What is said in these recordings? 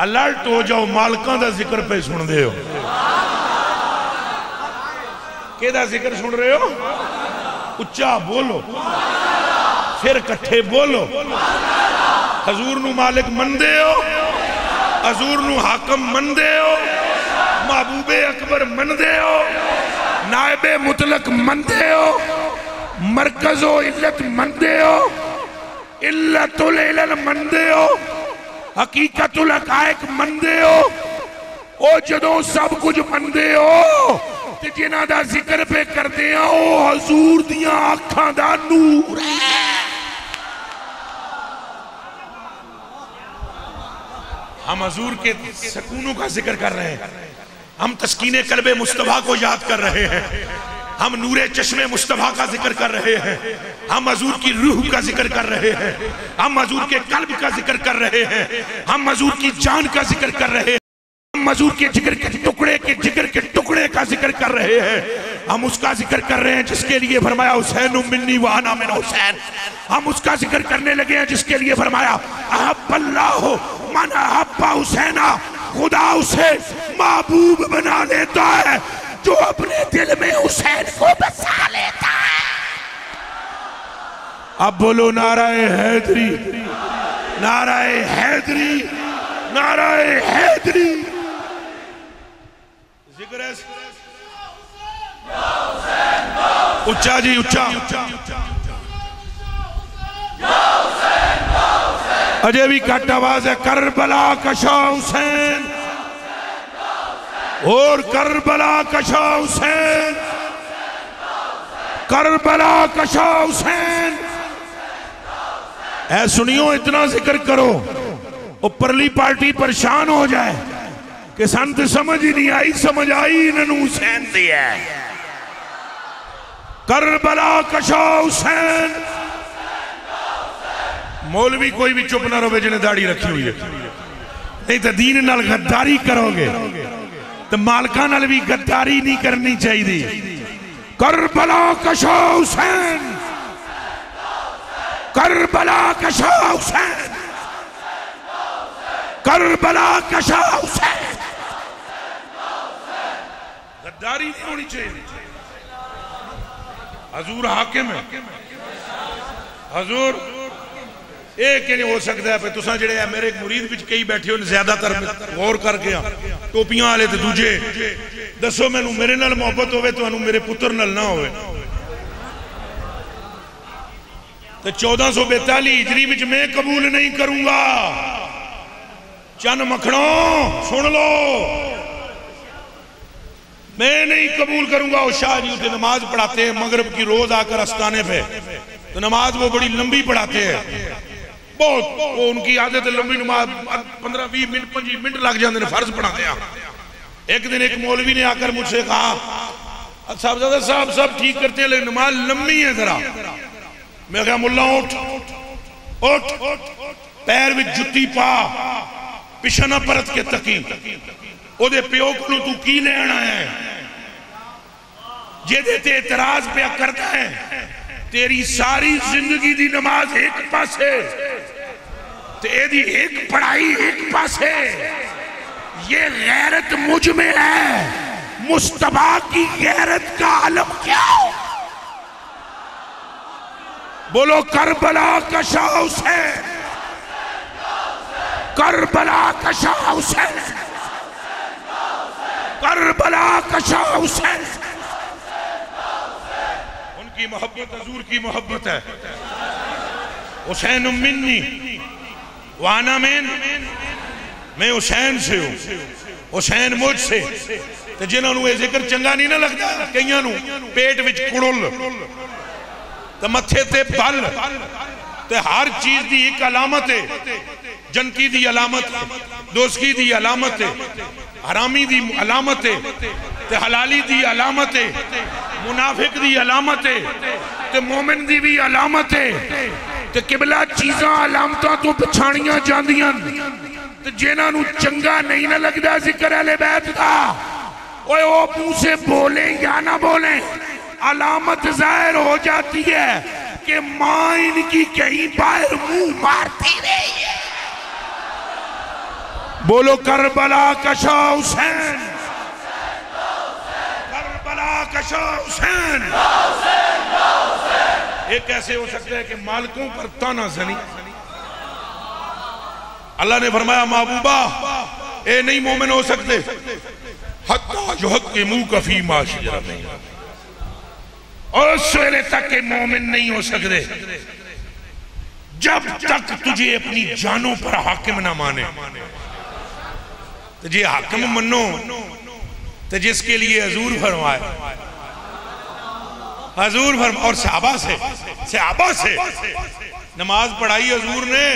Alert हो जाओ, मालकां दा जिक्र पे सुन दे हो। केदा जिक्र सुन रहे हो? उच्चा बोलो, फिर कट्ठे बोलो। हजूर नू मालिक मनदे हो, हजूर नू हाकम मनदे हो, महबूबे अकबर मनदे हो, नायबे मुतलक मनदे हो, मरकजो इल्लत मनदे हो, इल्लतुल इल्ल मनदे हो, हकीकतुल हकायक मनदे हो। ओ जदों सब कुछ मनदे हो ते जिन्हां दा जिक्र पे करदे आ ओ हजूर दियां आंखां दा नूर है। हम हजूर के सकूनों का जिक्र कर रहे हैं, हम तस्कीने कल्बे मुस्तफा को याद कर रहे हैं, हम नूरे चश्मे मुस्तफा का जिक्र कर रहे हैं, हम हजूर की रूह का जिक्र कर रहे हैं, हम हजूर के कल्ब का जिक्र कर रहे हैं, हम हजूर की जान का जिक्र कर रहे हैं, हम हजूर के जिक्र के टुकड़े का जिक्र कर रहे हैं। हम उसका जिक्र कर रहे हैं जिसके लिए फरमाया हुसैन मिन्नी व अना मिन हुसैन। हम उसका जिक्र करने लगे हैं जिसके लिए फरमाया अहब्बल्लाहु मन अहब्बा हुसैना, खुदा उसे महबूब बना लेता है जो अपने दिल में हुसैन को बसा लेता है। अब बोलो नाराए हैदरी, नाराए हैदरी, नाराए हैदरी। जिक्र है उच्चा जी, उच्चा। अजय भी कट आवाज है, करबला कशा हुसैन और करबला कशा हुसैन, करबला कशा हुसैन। ऐ सुनियो, इतना जिक्र करो ऊपरली पार्टी परेशान हो जाए कि संत समझ ही नहीं आई, समझ आई इन्होंने हुसैन दिया। करबला कशा हुसैन। मौलवी कोई भी चुप ना रहे जिन्हें दाढ़ी रखी हुई है, नहीं तो दीन नाल गद्दारी करोगे तो मालका नाल भी गद्दारी नहीं करनी चाहिए। करबला कशा हुसैन, करबला कशा हुसैन, करबला कशा हुसैन। गद्दारी नहीं होनी चाहिए। हजूर हाकिम है, हजूर एक नहीं हो सकता है। तुसा जेड़े है मेरे मुरीद विच कई बैठे हो, ज्यादातर गौर करके टोपियां वाले ते दूजे, दसो मैनू मेरे नाल मोहब्बत होवे तुहानू मेरे पुत्र नाल ना होवे तो 1442 हिजरी विच मैं कबूल नहीं करूंगा। चन मखणो सुन लो, मैं नहीं कबूल करूंगा। और शाह जी उसे नमाज पढ़ाते हैं मगरिब की रोज आकर आस्ताने पे, तो नमाज वो बड़ी लंबी पढ़ाते हैं, बहुत वो उनकी आदत है लंबी नमाज, 15-20 मिनट 25 मिनट लग जाते हैं फर्ज पढ़ाते हैं। एक दिन एक मौलवी ने आकर मुझसे कहा साहब साहब सब ठीक करते हैं लेकिन नमाज लंबी है जरा। मैं कहा मुल्ला उठ उठ, पैर में जुत्ती पा, पिछा ना परत के तकी, ओदे प्यो को तू की लेना है जेदे ते एतराज पे करता है। तेरी सारी जिंदगी दी नमाज एक पासे, तेरी एक पढ़ाई एक पासे। ये गैरत मुझ में है, मुस्तफा की गैरत का आलम क्या? बोलो करबला कशा हुसैन, करबला कशा हुसैन, करबला कशा हुसैन। उनकी मोहब्बत हजूर की मोहब्बत है। हुसैन मिन्नी वाना मिन, मैं हुसैन से हूं, हुसैन मुझ से। तो जिन्होंने ये जिक्र चंगा नहीं ना लगता, कईयां नू पेट विच कुड़ुल तो मथे ते बल ते हर चीज की एक अलामत है। जनती दी अलामत, दोस्ती दी अलामत है, हरामी दी अलामत है, ते हलाली दी अलामत है, मुनाफिक दी अलामत है, ते मोमिन दी भी अलामत है। ते किबला चीज़ां अलामतां तो पछाणियां जांदियां, ते जिन्हां नू चंगा नहीं ना लगदा जिक्र अहले बैत दा, ओए ओ मुंह से बोले या ना बोले, अलामत जाहिर हो जाती है कि मां इनकी कहीं बाहर मुंह मारती रही है। बोलो करबला का शाह हुसैन, करबला का शाह हुसैन। ये कैसे हो सकता है कि मालिकों पर ताना जनी? अल्लाह ने फरमाया महबूबा ए नहीं मोमिन हो सकते हत्ता युहक्किमू कफी मा शजरा बैनहुम, और उस वेले तक के मोमिन नहीं हो सकते जब तक तुझे अपनी जानों पर हाकिम ना माने। तो जे हाकिम मनो तो जिसके लिए हजूर फरमाए, हजूर फरमा, और सहाबा से नमाज पढ़ाई हजूर ने,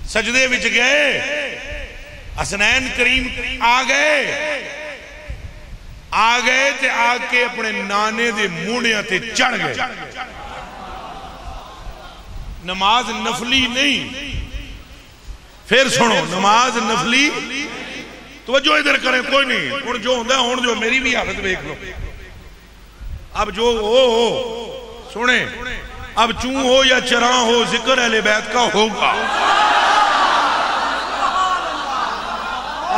सजदे विच गए, हसनैन करीम आ गए ते आके अपने नाने दे मूहणियां ते चढ़ गए। नमाज नफली नहीं, फिर सुनो नमाज नफली, तवज्जो इधर करें, कोई नहीं हुण जो होंदा हुण जो मेरी भी हालत देख लो। अब जो हो सुने, अब चू हो या चरा हो जिक्र अहले बैत का होगा।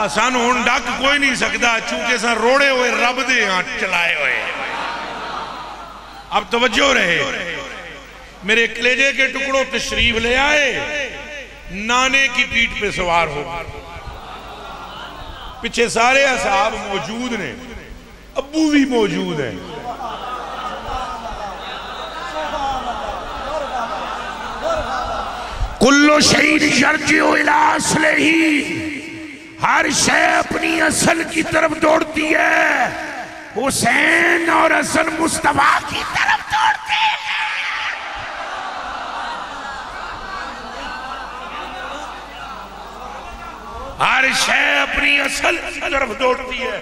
सानू हुण डक कोई नहीं सकता चूंकि सा रोड़े हुए रब दे हाथ चलाए हुए। अब तवज्जो रहे, मेरे कलेजे के टुकड़ों तशरीफ ले आए, नाने की पीठ पे सवार हो, पीछे सारे असहाब मौजूद ने, अब्बू भी मौजूद है। कुल्लो शहीद यर्जिउ इला अस्लिही, हर शय अपनी असल की तरफ दौड़ती है। हुसैन और हसन मुस्तफा की तरफ दौड़ते हैं। हर शय अपनी असल की तरफ दौड़ती है।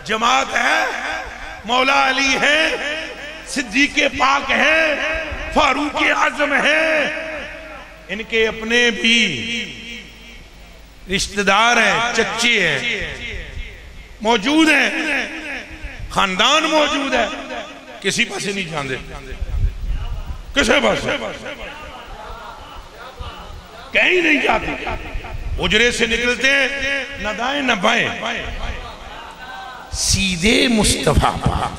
जमात है, मौला अली है, सिद्दीक़ पाक है, फारूक आजम है, इनके अपने भी रिश्तेदार हैं, चच्चे हैं, मौजूद हैं, खानदान मौजूद है, किसी पास नहीं जाते, किसी पास कहीं नहीं जाते। उजरे से निकलते हैं न दाएं न बाएं, सीधे मुस्तफा पाक,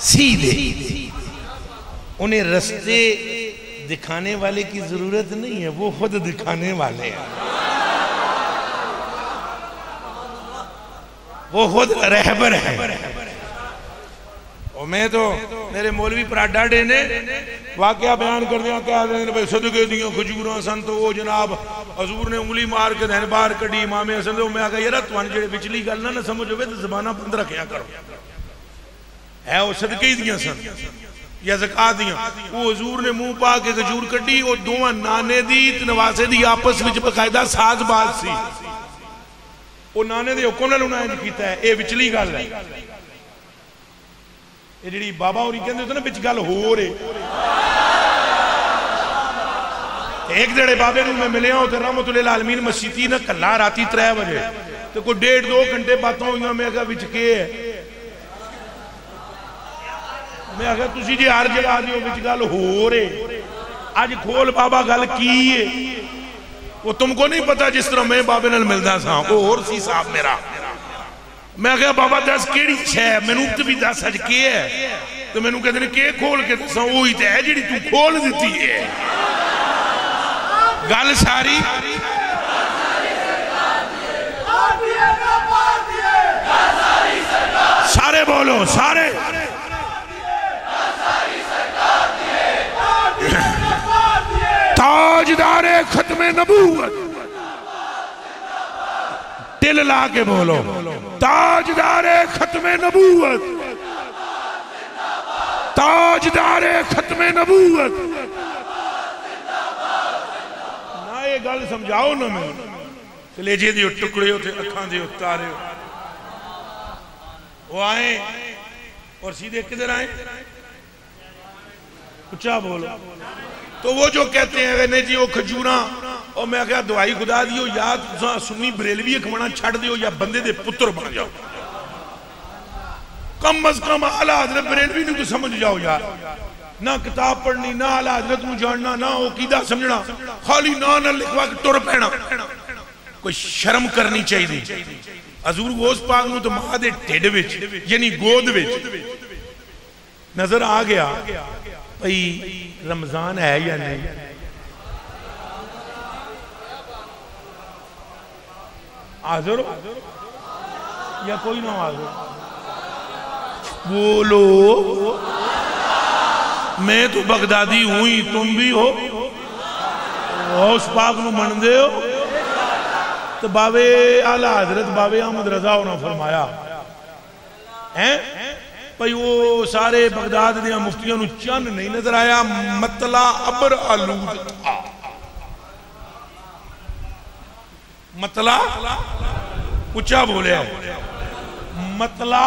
सीधे। उन्हें रास्ते दिखाने वाले की जरूरत नहीं है, वो खुद दिखाने वाले हैं, वो खुद रहबर है। और मैं तो मेरे मौलवी पराडाडे ने वाकया बयान कर दिया, क्या भाई सदके दियां खजूरां सन तो वो जनाब हजूर ने उंगली मार के धन बाहर कड़ी इमाम हसन तो मैं आखा यार तुहानू जेहड़े विचली गल ना समझ होवे तो ज़बाना बंद रखिया करो, है वो सदके ही दियां सन या ज़कात दियां। वो हजूर ने मुंह पा के खजूर कड्डी, वो दोवां नाने दी ते नवासे दी आपस विच बकायदा साज़बाज़ सी। वो नाने दे हुक्म नाल उन्हां इंज कीता है, ये विचली गल है। ये जिहड़ी बाबा होरी कहंदे थे ना विच गल हो रही। एक जड़े बाबे नूं मैं मिलिया उत्थे रहमतुल्लाह आलमीन मसीती ना कल्ला राती 3 बजे तो कोई 1.5-2 घंटे बातां होईयां। मैं कहा विच के है, मैं आखिया तुसीं जे हर जगह दिओ विच गल हो रही, अज खोल बाबा गल की है। वो तुमको नहीं पता जिस तरह मैं बाबे नाल मिलदा सा वो होर सी साहब मेरा। मैं आखिया बाबा दस केड़ी शै मैनूं ते भी दस अज के है, तो मैनूं कहंदे ने के खोल के दसां, ओही ते है जिहड़ी तू खोल दित्ती है। गल सारी सारे बोलो सारे ताजदारे खत्मे नबूवत, दिल ला के बोलो ताजदारे खत्मे नबूवत, ताजदारे खत्मे नबूवत। ना ये गल समझाओ ना मैं कलेजे दी टुकड़े उठे अखां दे उतारे। वो आए और सीधे किधर आए, ऊंचा बोलो। तो वो जो कहते हैं नहीं जी वो खजूरा, और मैं क्या दवाई खुदा दियो, या सुन्नी बरेलवी खवाना छड़ दियो या बंदे दे पुत्र बन जाओ। कम अज कम आला हज़रत बरेलवी नूं तो समझ जाओ यार, ना किताब पढ़नी, ना आला हज़रत नूं जानना, ना अकीदा समझना, खाली ना लिखवा के तुर पैना। कोई शर्म करनी चाहिए। हजूर गौस पाक नूं तो मां दे ढिड विच यानी गोद विच नजर आ गया भाई रमजान है या नहीं। हाजिर या कोई ना हाजिर? बोलो। मैं तो बगदादी हूं ही, तुम भी हो। गौस पाक नूं मनदे हो तो बाबे आला हजरत बाबे अहमद रजा उन्होंने फरमाया है भाई वो सारे बगदाद दियां मुफ्तियां नूं चन्न नहीं नजर आया, मतला अबर आलूद था। मतला उच्चा बोलिया, मतला।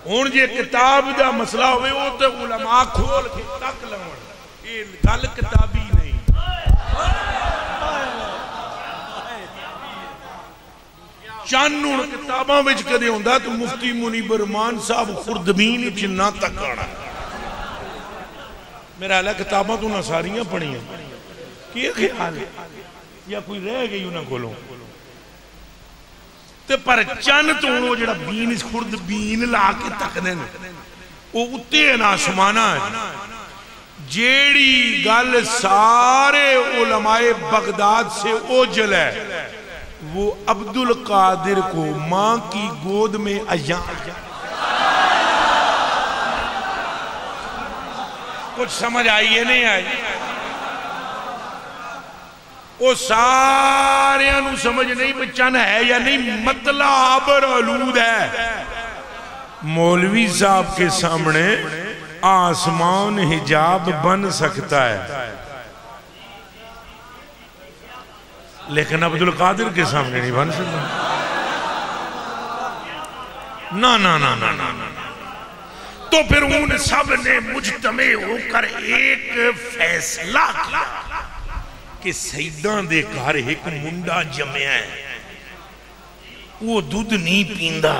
हुण जे किताब दा मसला होवे वो तो उलमा खोल के तक लवण, ये गल किताबी नहीं। चन्न हुण किताबां विच कदे हुंदा तो मुफ्ती मुनीबर मान साहब खुर्दबीन च ना तक आना। मेरा हाल किताबां तो ना सारियां पढ़ियां, की ख्याल है या कोई रह गई उन्होंने कोलों ते पर चन्न तो वो जो बीन खुर्दबीन ला के तकदे वो उत्ते ना आसमाना है। जेड़ी गल सारे उलमाए बगदाद से ओझल है वो अब्दुल कादिर को मां की गोद में अया। कुछ समझ आई है नहीं आई? वो सारे समझ नहीं बचन है या नहीं, मतला आबर आलूद है। मौलवी साहब के सामने आसमान हिजाब बन सकता है लेकिन अब्दुल कादिर के सामने नहीं बन सकता। ना ना ना ना ना ना। तो फिर उन सब ने मुजतमे होकर एक फैसला किया कि सईदा दे घर एक मुंडा जमया है, वो दूध नहीं पींदा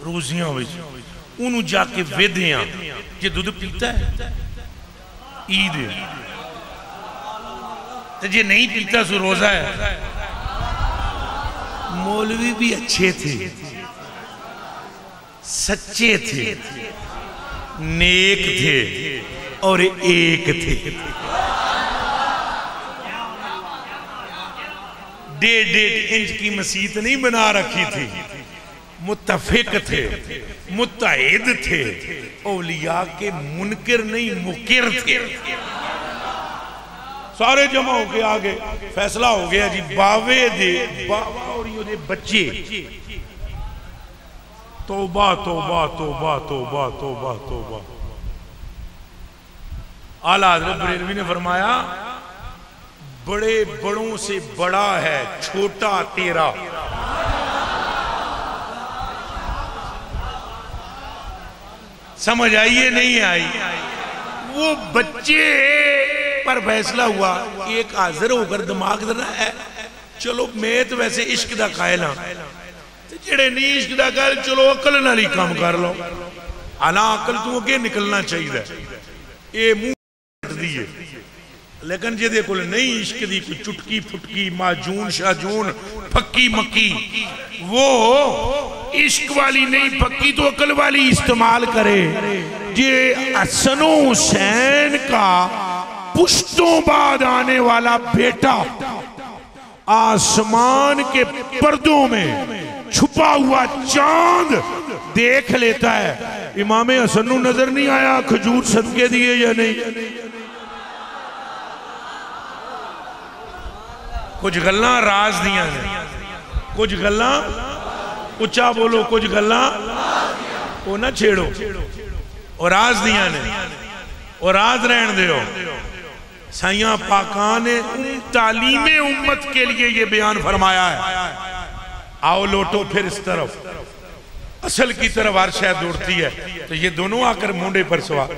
रोजियां विच, उन्होंने जाके वेदिया जे दूध पीता है ईद, तो जे नहीं पीता सो रोजा है। मौलवी भी अच्छे थे, सच्चे थे, नेक थे और एक थे। 1.5 इंच की मसीत नहीं बना रखी थी, मुत्तफिक थे, मुत्तहिद थे, औलिया के मुनकिर नहीं मुकिर थे। सारे जमा होके आ गए, फैसला हो गया जी बावे दे बाबा और ये बच्चे। तौबा तौबा तौबा तौबा तौबा तौबा। आला हज़रत बरेलवी ने फरमाया बड़े बड़ों से बड़ा है छोटा तेरा। समझ आइए नहीं आई? वो बच्चे पर फैसला हुआ, एक हाजिर होकर दिमाग देना है चलो मैं तो वैसे इश्क दा कायल हाँ, जेड़े नहीं इश्क दा कायल चलो अकल नाल ही काम कर लो। आला अकल तू अगे निकलना चाहिए, ये मुंह दी है। लेकिन जिहदे कोल नहीं इश्क दी कोई चुटकी फुटकी माजून शाजून फक्की मक्की, वो इश्क वाली नहीं पक्की तो अकल वाली इस्तेमाल करे। जे हसन हुसैन का पुश्तों बाद आने वाला बेटा आसमान के पर्दों में छुपा हुआ चांद देख लेता है, इमामे हसन नूं नजर नहीं आया खजूर सदके दिए या नहीं? कुछ गल्लां राज दियां ने, कुछ गल्लां उच्चा बोलो, कुछ गल्लां वो ना छेड़ो और राज दियां ने और राज रहन दो। साइयां पाका ने तालीमे उम्मत के लिए ये बयान फरमाया है। आओ लौटो फिर इस तरफ, असल की तरफ हर शय दौड़ती है, तो ये दोनों आकर मुंडे पर सवार।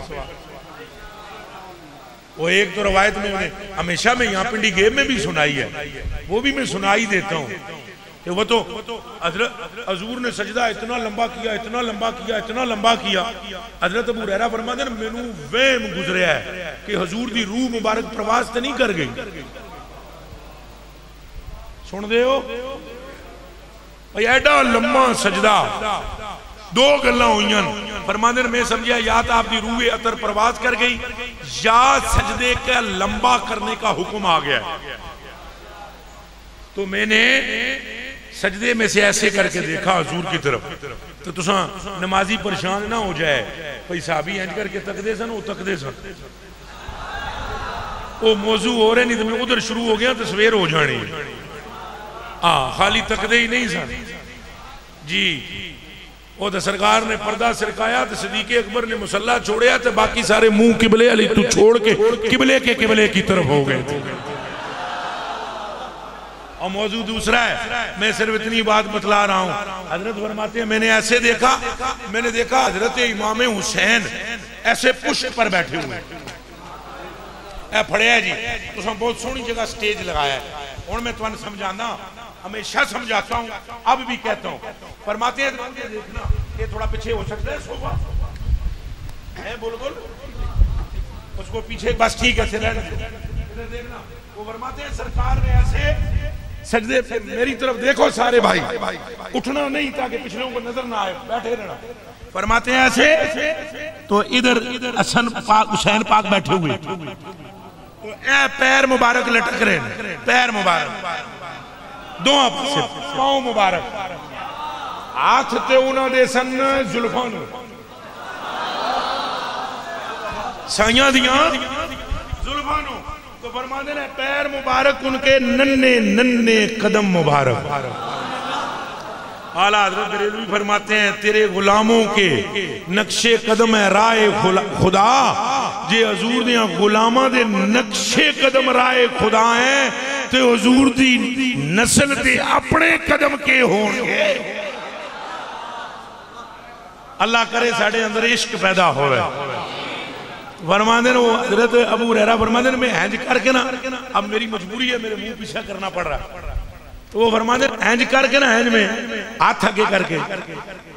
वो एक तो रवायत में उन्हें हमेशा में यहाँ पिंडी गेम में भी सुनाई है, वो भी मैं सुनाई देता हूँ वो तो हजूर ने सजदा इतना लंबा किया, इतना लंबा किया, इतना लंबा किया। हजरत अबू हुरैरा फरमाते हैं मैनू वहम गुजरिया है कि हजूर दी रूह मुबारक प्रवास तो नहीं कर गई। सुन दे हो एडा लंबा सजदा, दो गल्लां हुईयां। फरमाते हैं मैं समझा या तो आपकी रूह अतर प्रवास कर गई या सजदे का लंबा करने का हुक्म आ गया। तो मैंने सजदे में से ऐसे करके देखा हजूर की तरफ, तो तुसा नमाजी परेशान ना हो जाए भाई साहबी इंज करके तकदे सन, वो तकदे सन, वो मौजू हो रहे नहीं तो मैं उधर शुरू हो गया तो सवेर हो जानी। हाँ खाली तकदे ही नहीं सन जी। वो तो सरकार ने पर्दा सरकाया तो सदीक अकबर ने मुसल्ला छोड़िया तो बाकी सारे मुंह किबले अली तू छोड़ के किबले की तरफ हो गए थे। और मौजू दूसरा है, मैं सिर्फ इतनी बात बतला रहा हूं। हजरत फरमाते हैं मैंने ऐसे देखा, मैंने देखा हजरत इमाम हुसैन ऐसे पुष्प पर बैठे हुए फड़िया जी। तुम बहुत सोहनी जगह स्टेज लगाया है। और मैं तुम्हें समझाना, हमेशा समझाता हूं, अब भी कहता हूं। फरमाते हैं देखना ये थोड़ा पीछे हो सकता है सोफा है, बोल उसको पीछे बस ठीक है देखना। वो फरमाते हैं सरकार ने ऐसे सजदे पे मेरी तरफ देखो सारे भाई, उठना नहीं ताकि पिछलों को नजर ना आए, बैठे रहना। फरमाते हैं ऐसे तो इधर हसन पाक हुसैन पाक बैठे हुए, तो ए पैर मुबारक लटक रहे, पैर मुबारक दोवां पासे, पांव मुबारक, हाथ ते उन्हां दे सन जुल्फां नूं साइयां दियां जुल्फां नूं। तो फरमाते हैं पैर मुबारक उनके नन्हे नन्हे कदम मुबारक। आला हज़रत बरेलवी फरमाते हैं तेरे गुलामों के नक्शे कदम है राय खुदा, जे हजूर दियां गुलामां दे नक्शे कदम राय खुदा है ते हजूर दी नस्ल दे अपने कदम के होंगे। अल्लाह करे साडे अंदर इश्क पैदा होवे। फरमाते हैं वो हजरत अबू हुरैरा फरमाते हैं मैं हैंज करके ना, अब मेरी मजबूरी है मेरे मुंह पीछा करना पड़ रहा, तो वो फरमाते हैं हैंज करके ना, हैंज में हाथ आगे करके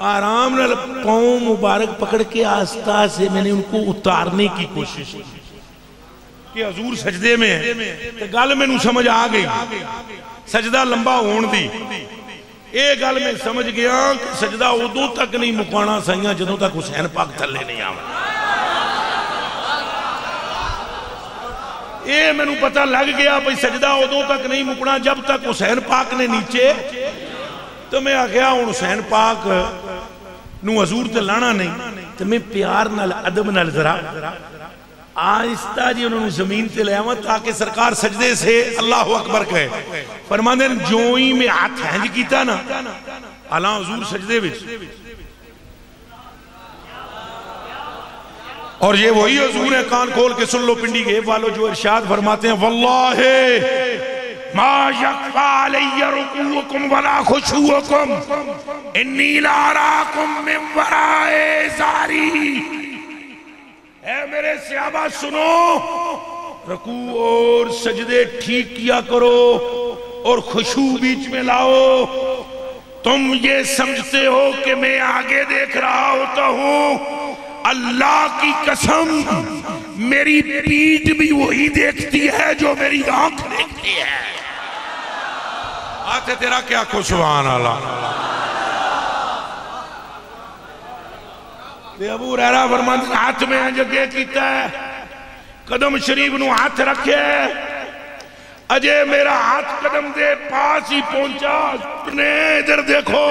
आराम नाल पांव मुबारक पकड़ के आस्ता से मैंने उनको उतारने की कोशिश कि हजूर सजदे में है। तो गल मैनू समझ आ गई सजदा लंबा होने दी। ये गल मैं समझ गया कि सजदा उदों तक नहीं मुकाना सही जदों तक हुसैन पाक थले नहीं आवे। ये मैनू पता लग गया भाई सजदा उदों तक नहीं मुकना जब तक हुसैन पाक ने नीचे। तो मैं आख्या हूं हुसैन पाक नू हजूर ते लाना नहीं, तो मैं प्यार नाल अदब नाल जरा आहिस्ता जी उन्होंने जमीन ते ले आवा ताकि सरकार सजदे से अल्लाह अकबर कहे। फरमाते हैं जो ही मैं हाथ हैंज किया ना, अला हजूर सजदे विच, और ये वही हजूर है, कान खोल के सुन लो पिंडी गेब वालों, जो इरशाद फरमाते हैं वल्लाहि मा यख्फा अलैया रुकूकुम वला खुशूकुम इन्नी ला अराकुम मिन वराए ज़ारी। ऐ मेरे सहाबा सुनो, रुकू और सजदे ठीक किया करो और खुशू बीच में लाओ। तुम ये समझते हो कि मैं आगे देख रहा होता हूं, अल्लाह की कसम मेरी पीठ भी वही देखती है जो मेरी आंख देखती है। आते तेरा क्या को सुभान अल्लाह। अबू हुरैरा फरमाते हैं हाथ में जगह कीता है, कदम शरीफ नू हाथ रखे, अजय मेरा हाथ कदम दे पास ही पहुंचा ने इधर देखो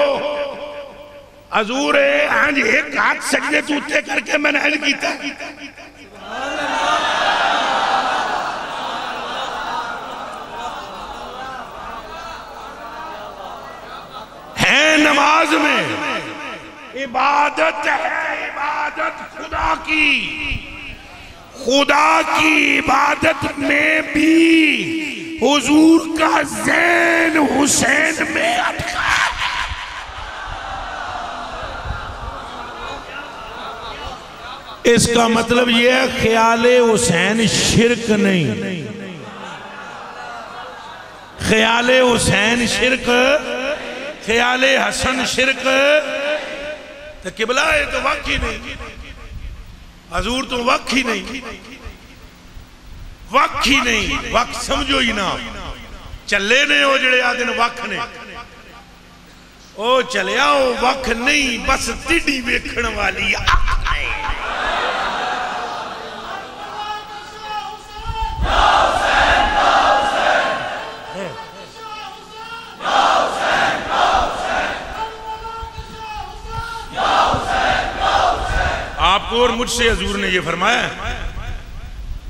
हजूर हाँ जी एक हाथ सजदे तू उत्ते करके मैंने हज किया। है नमाज में इबादत है, इबादत खुदा की इबादत में भी हुजूर का ज़ैन हुसैन में अटका है। इसका मतलब यह है ख्याले हुसैन शिरक नहीं, ख्याले हुसैन शिरक ख्याले हसन शिरक तो किबला है तो वक ही नहीं, हजूर तो वक ही नहीं, वक ही नहीं, वक समझो ही ना। चले ने वो जड़े आ दिन वक ने ओ चलिया ओ वक नहीं, बस तिडी वेखण वाली अख है। आपको और मुझसे हजूर ने ये फरमाया,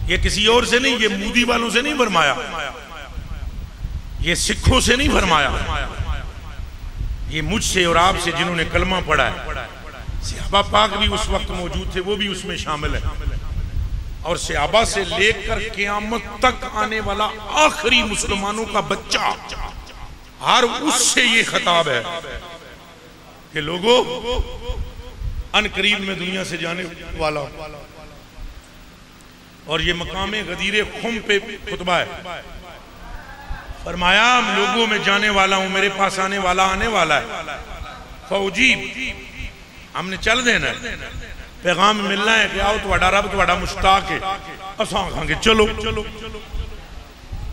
ये किसी और से नहीं, ये मोदी वालों से नहीं फरमाया, ये सिखों से नहीं फरमाया, ये मुझसे और आपसे जिन्होंने कलमा पढ़ा है। सहाबा पाक भी उस वक्त मौजूद थे, वो भी उसमें शामिल है। और सहाबा से लेकर क़यामत तक आने वाला आखिरी मुसलमानों का बच्चा, हर उससे ये खिताब है कि लोगों अनकरीब में दुनिया से जाने वाला। और ये मकामे गदीरे खुम पे खुतबा है। फरमाया लोगों में जाने वाला हूं, मेरे पास आने वाला है। फौजी हमने चल देना, पैगाम मिलना है कि आओ तुहाडा रब तुहाडा मुश्ताक है, असां आखांगे चलो।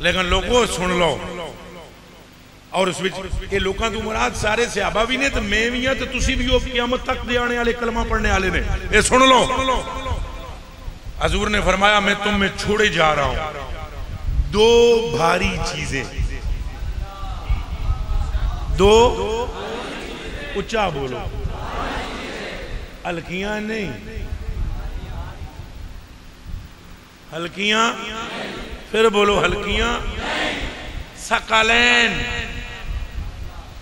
लेकिन लोगों सुन लो, और उस ये लोगों तो मुराद सारे सहाबा भी ने, तो मैं भी हाँ, तो तुसी भी हो क़यामत तक दे आने वाले कलमा पढ़ने वाले ने। ये सुन लो, हजूर ने फरमाया मैं तुम में छोड़े जा रहा हूं दो भारी चीजें, दो ऊंचा बोलो, हल्कियां नहीं, हल्कियां, फिर बोलो हल्कियां, सकलैन,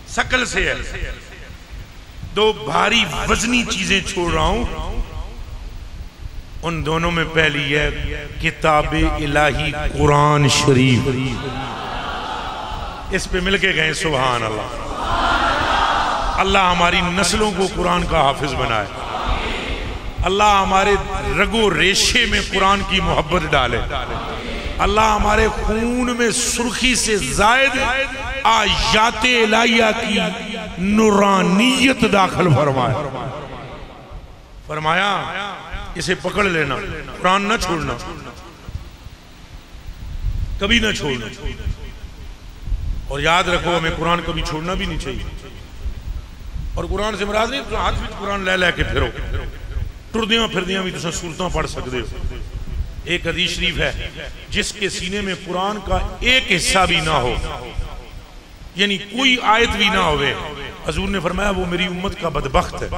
सकल से है, दो भारी वजनी चीजें छोड़ रहा हूं। उन दोनों में पहली है किताब इलाही कुरान शरीफ। इस पे मिलके गए सुभान अल्लाह। अल्लाह हमारी नस्लों को कुरान का हाफिज बनाए, अल्लाह हमारे रगो रेशे में कुरान की मोहब्बत डाले, अल्लाह हमारे खून में सुर्खी से जायद आयात इलाहिया की नूरानियत दाखिल फरमाए। फरमाया इसे पकड़ लेना, कुरान ना छोड़ना, कभी ना छोड़ना। और याद रखो हमें कुरान कभी छोड़ना भी नहीं चाहिए। और कुरान से मुराद नहीं तो हाथ में कुरान ले लेके फिरो, टुरदियां फिरदियां भी तुम सूरतां पढ़ सकते हो। एक हदीस शरीफ है, जिसके सीने में कुरान का एक हिस्सा भी ना हो, यानी कोई आयत भी ना होवे, हजूर ने फरमाया वो मेरी उम्मत का बदबख्त है।